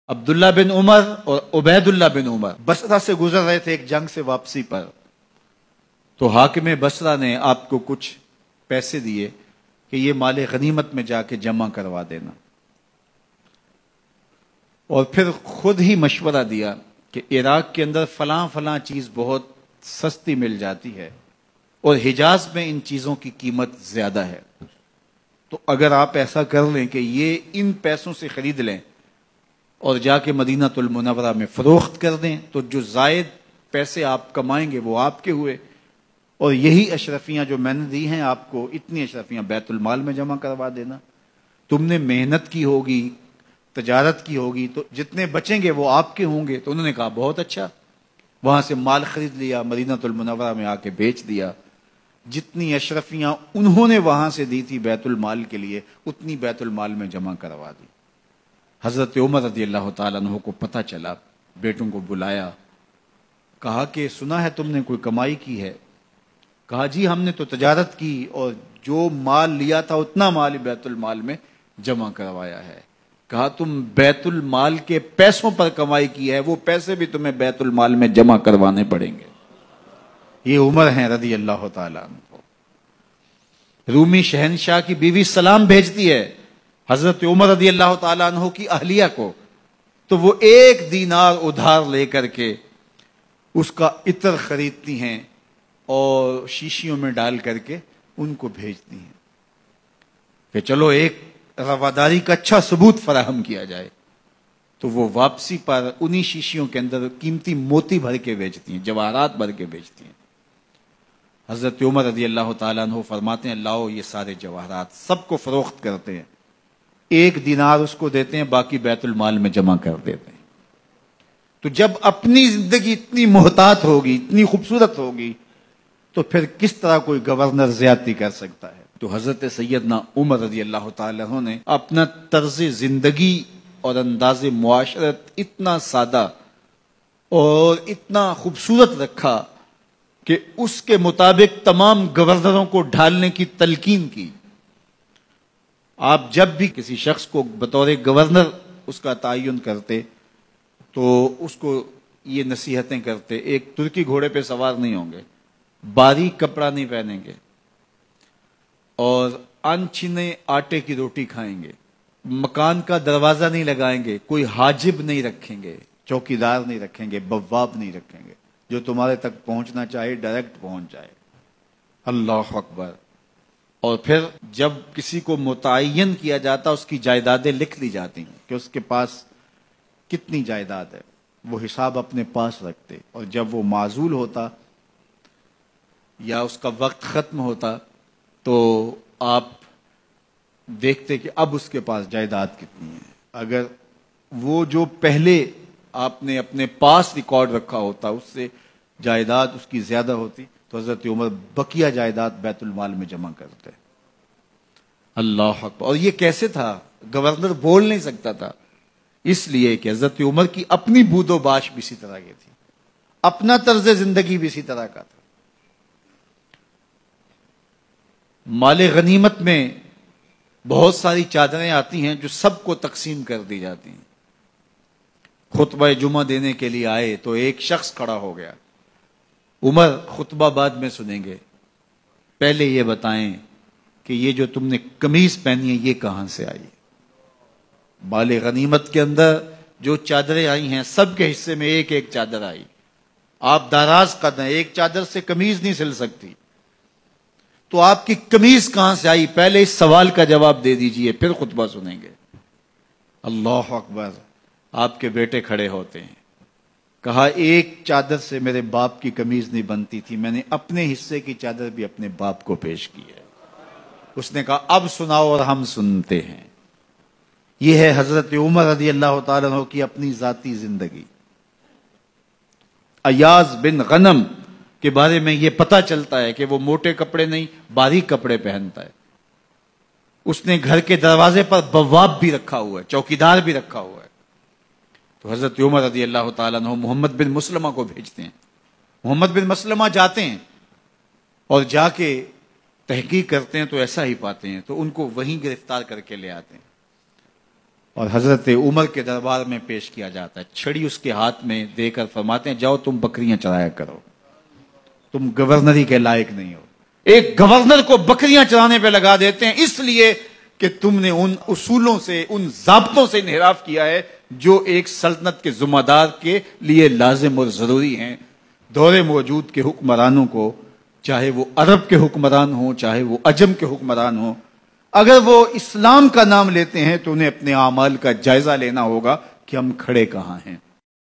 عبداللہ بن عمر اور عبید اللہ بن عمر بصرہ سے گزر رہے تھے ایک جنگ سے واپسی پر، تو حاکم بصرہ نے آپ کو کچھ پیسے دیے کہ یہ مال غنیمت میں جا کے جمع کروا دینا، اور پھر خود ہی مشورہ دیا کہ عراق کے اندر فلاں فلاں چیز بہت سستی مل جاتی ہے اور حجاز میں ان چیزوں کی قیمت زیادہ ہے، تو اگر آپ ایسا کر لیں کہ یہ ان پیسوں سے خرید لیں اور جا کے مدینہ المنورہ میں فروخت کر دیں، تو جو زائد پیسے آپ کمائیں گے وہ آپ کے ہوئے، اور یہی اشرفیاں جو میں نے دی ہیں آپ کو، اتنی اشرفیاں بیت المال میں جمع کروا دینا، تم نے محنت کی ہوگی، تجارت کی ہوگی، تو جتنے بچیں گے وہ آپ کے ہوں گے۔ تو انہوں نے کہا بہت اچھا، وہاں سے مال خرید لیا، مدینہ المنورہ میں آ کے بیچ دیا، جتنی اشرفیاں انہوں نے وہاں سے دی تھی بیت المال کے لیے، اتنی بیت المال میں جمع کروا دی۔ حضرت عمر رضی اللہ تعالیٰ عنہ کو پتہ چلا، بیٹوں کو بلایا، کہا کہ سنا ہے تم نے کوئی کمائی کی ہے؟ کہا جی ہم نے تو تجارت کی اور جو مال لیا تھا اتنا مال بیت المال میں جمع کروایا ہے۔ کہا تم بیت المال کے پیسوں پر کمائی کی ہے، وہ پیسے بھی تمہیں بیت المال میں جمع کروانے پڑیں گے۔ یہ عمر ہیں رضی اللہ تعالیٰ عنہ۔ رومی شہنشاہ کی بیوی سلام بھیجتی ہے حضرت عمر رضی اللہ تعالیٰ عنہ کی اہلیہ کو، تو وہ 1 دینار ادھار لے کر کے اس کا عطر خریدتی ہیں اور شیشیوں میں ڈال کر کے ان کو بھیجتی ہیں کہ چلو ایک رواداری کا اچھا ثبوت فراہم کیا جائے۔ تو وہ واپسی پر انہی شیشیوں کے اندر قیمتی موتی بھر کے بیچتی ہیں، جواہرات بھر کے بیچتی ہیں۔ حضرت عمر رضی اللہ تعالیٰ عنہ فرماتے ہیں لاؤ یہ سارے جواہرات، سب کو فروخت کرتے ہیں، 1 دینار اس کو دیتے ہیں، باقی بیت المال میں جمع کر دیتے ہیں۔ تو جب اپنی زندگی اتنی محتاط ہوگی، اتنی خوبصورت ہوگی، تو پھر کس طرح کوئی گورنر زیادتی کر سکتا ہے؟ تو حضرت سیدنا عمر رضی اللہ تعالیٰ عنہ نے اپنا طرز زندگی اور انداز معاشرت اتنا سادہ اور اتنا خوبصورت رکھا کہ اس کے مطابق تمام گورنروں کو ڈھالنے کی تلقین کی۔ آپ جب بھی کسی شخص کو بطور گورنر اس کا تعین کرتے تو اس کو یہ نصیحتیں کرتے، ایک ترکی گھوڑے پہ سوار نہیں ہوں گے، باریک کپڑا نہیں پہنیں گے، اور انچھنے آٹے کی روٹی کھائیں گے، مکان کا دروازہ نہیں لگائیں گے، کوئی حاجب نہیں رکھیں گے، چوکیدار نہیں رکھیں گے، بواب نہیں رکھیں گے، جو تمہارے تک پہنچنا چاہے ڈائریکٹ پہنچ جائے۔ اللہ اکبر۔ اور پھر جب کسی کو متعین کیا جاتا اس کی جائیدادیں لکھ لی جاتی ہیں کہ اس کے پاس کتنی جائیداد ہے، وہ حساب اپنے پاس رکھتے، اور جب وہ معزول ہوتا یا اس کا وقت ختم ہوتا تو آپ دیکھتے کہ اب اس کے پاس جائیداد کتنی ہے۔ اگر وہ جو پہلے آپ نے اپنے پاس ریکارڈ رکھا ہوتا اس سے جائیداد اس کی زیادہ ہوتی تو حضرت عمر بقیہ جائیداد بیت المال میں جمع کرتے۔ اللہ اکبر۔ اور یہ کیسے تھا؟ گورنر بول نہیں سکتا تھا، اس لیے کہ حضرت عمر کی اپنی بود و باش بھی اسی طرح کی تھی، اپنا طرز زندگی بھی اسی طرح کا تھا۔ مال غنیمت میں بہت ساری چادریں آتی ہیں جو سب کو تقسیم کر دی جاتی ہیں۔ خطبہ جمعہ دینے کے لیے آئے تو ایک شخص کھڑا ہو گیا، عمر خطبہ بعد میں سنیں گے، پہلے یہ بتائیں کہ یہ جو تم نے قمیض پہنی ہے یہ کہاں سے آئی؟ مال غنیمت کے اندر جو چادریں آئی ہیں سب کے حصے میں ایک ایک چادر آئی، آپ داراز قد ہیں، ایک چادر سے قمیض نہیں سل سکتی، تو آپ کی قمیض کہاں سے آئی؟ پہلے اس سوال کا جواب دے دیجئے، پھر خطبہ سنیں گے۔ اللہ اکبر۔ آپ کے بیٹے کھڑے ہوتے ہیں، کہا ایک چادر سے میرے باپ کی قمیض نہیں بنتی تھی، میں نے اپنے حصے کی چادر بھی اپنے باپ کو پیش کی ہے۔ اس نے کہا اب سناؤ، اور ہم سنتے ہیں۔ یہ ہے حضرت عمر رضی اللہ تعالیٰ عنہ کی اپنی ذاتی زندگی۔ ایاز بن غنم کے بارے میں یہ پتہ چلتا ہے کہ وہ موٹے کپڑے نہیں باریک کپڑے پہنتا ہے۔ اس نے گھر کے دروازے پر بواب بھی رکھا ہوا ہے، چوکیدار بھی رکھا ہوا ہے۔ تو حضرت عمر رضی اللہ تعالیٰ عنہ محمد بن مسلمہ کو بھیجتے ہیں، محمد بن مسلمہ جاتے ہیں اور جا کے تحقیق کرتے ہیں تو ایسا ہی پاتے ہیں، تو ان کو وہیں گرفتار کر کے لے آتے ہیں اور حضرت عمر کے دربار میں پیش کیا جاتا ہے، چھڑی اس کے ہاتھ میں دے کر فرماتے ہیں جاؤ تم بکریاں چرایا کرو، تم گورنری کے لائق نہیں ہو۔ ایک گورنر کو بکریاں چرانے پہ لگا دیتے ہیں اس لیے کہ تم نے ان اصولوں سے، ان ضابطوں سے انحراف کیا ہے جو ایک سلطنت کے ذمہ دار کے لیے لازم اور ضروری ہیں۔ دور موجود کے حکمرانوں کو، چاہے وہ عرب کے حکمران ہوں چاہے وہ عجم کے حکمران ہوں، اگر وہ اسلام کا نام لیتے ہیں تو انہیں اپنے اعمال کا جائزہ لینا ہوگا کہ ہم کھڑے کہاں ہیں۔